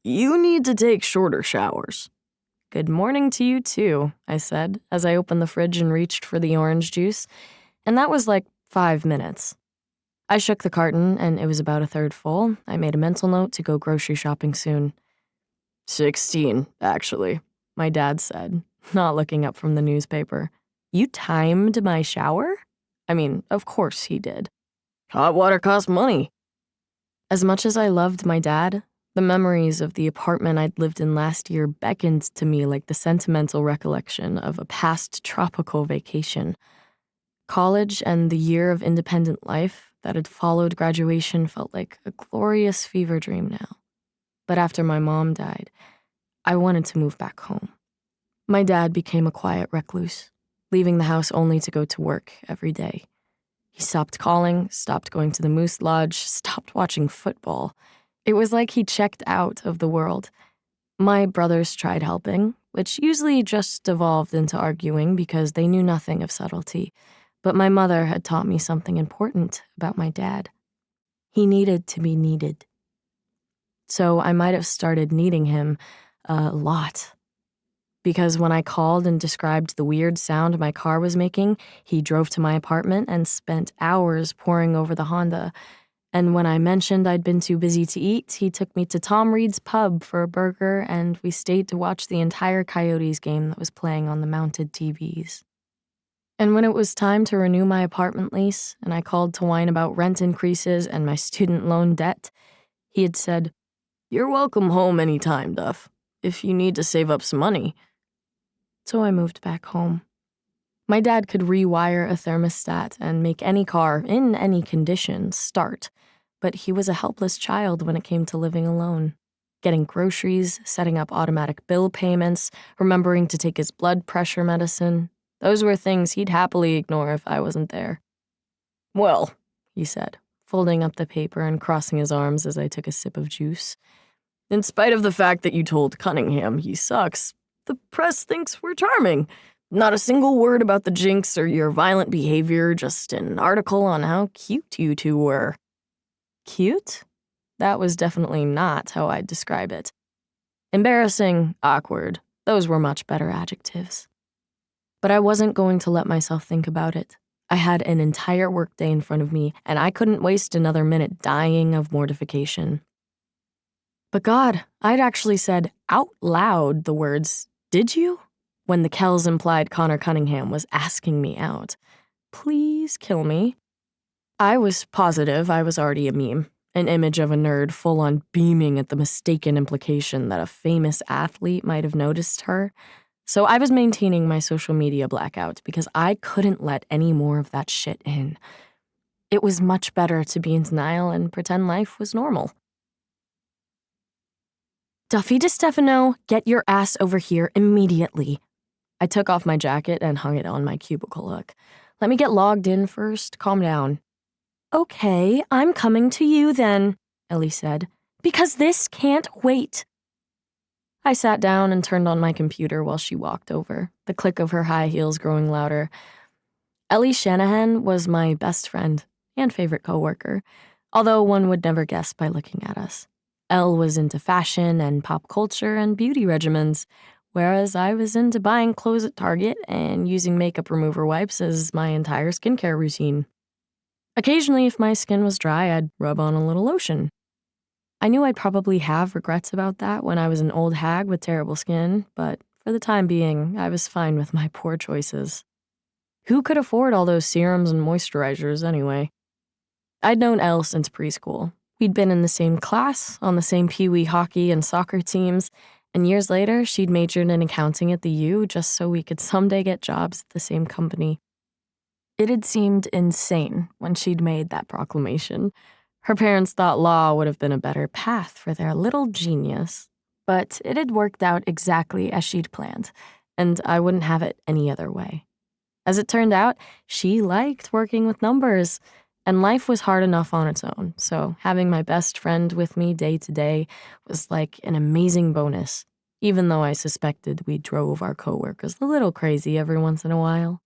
You need to take shorter showers. Good morning to you too, I said, as I opened the fridge and reached for the orange juice, and that was like 5 minutes. I shook the carton, and it was about a third full. I made a mental note to go grocery shopping soon. 16, actually, my dad said, not looking up from the newspaper. You timed my shower? I mean, of course he did. Hot water costs money. As much as I loved my dad, the memories of the apartment I'd lived in last year beckoned to me like the sentimental recollection of a past tropical vacation. College and the year of independent life that had followed graduation felt like a glorious fever dream now. But after my mom died, I wanted to move back home. My dad became a quiet recluse, leaving the house only to go to work every day. He stopped calling, stopped going to the Moose Lodge, stopped watching football. It was like he checked out of the world. My brothers tried helping, which usually just devolved into arguing because they knew nothing of subtlety. But my mother had taught me something important about my dad. He needed to be needed. So I might have started needing him a lot. Because when I called and described the weird sound my car was making, he drove to my apartment and spent hours poring over the Honda. And when I mentioned I'd been too busy to eat, he took me to Tom Reed's pub for a burger, and we stayed to watch the entire Coyotes game that was playing on the mounted TVs. And when it was time to renew my apartment lease, and I called to whine about rent increases and my student loan debt, he had said, "You're welcome home anytime, Duff, if you need to save up some money." So I moved back home. My dad could rewire a thermostat and make any car, in any condition, start, but he was a helpless child when it came to living alone. Getting groceries, setting up automatic bill payments, remembering to take his blood pressure medicine. Those were things he'd happily ignore if I wasn't there. "Well," he said, folding up the paper and crossing his arms as I took a sip of juice, "in spite of the fact that you told Cunningham he sucks, the press thinks we're charming. Not a single word about the jinx or your violent behavior, just an article on how cute you two were." Cute? That was definitely not how I'd describe it. Embarrassing, awkward, those were much better adjectives. But I wasn't going to let myself think about it. I had an entire workday in front of me, and I couldn't waste another minute dying of mortification. But God, I'd actually said out loud the words, "Did you?" when the Kells implied Connor Cunningham was asking me out. Please kill me. I was positive I was already a meme, an image of a nerd full-on beaming at the mistaken implication that a famous athlete might have noticed her. So I was maintaining my social media blackout because I couldn't let any more of that shit in. It was much better to be in denial and pretend life was normal. "Duffy Distefano, get your ass over here immediately." I took off my jacket and hung it on my cubicle hook. "Let me get logged in first. Calm down." "Okay, I'm coming to you then," Ellie said, "because this can't wait." I sat down and turned on my computer while she walked over, the click of her high heels growing louder. Ellie Shanahan was my best friend and favorite coworker, although one would never guess by looking at us. Elle was into fashion and pop culture and beauty regimens, whereas I was into buying clothes at Target and using makeup remover wipes as my entire skincare routine. Occasionally, if my skin was dry, I'd rub on a little lotion. I knew I'd probably have regrets about that when I was an old hag with terrible skin, but for the time being, I was fine with my poor choices. Who could afford all those serums and moisturizers anyway? I'd known Elle since preschool. We'd been in the same class, on the same peewee hockey and soccer teams, and years later, she'd majored in accounting at the U just so we could someday get jobs at the same company. It had seemed insane when she'd made that proclamation. Her parents thought law would have been a better path for their little genius, but it had worked out exactly as she'd planned, and I wouldn't have it any other way. As it turned out, she liked working with numbers, and life was hard enough on its own, so having my best friend with me day to day was like an amazing bonus, even though I suspected we drove our coworkers a little crazy every once in a while.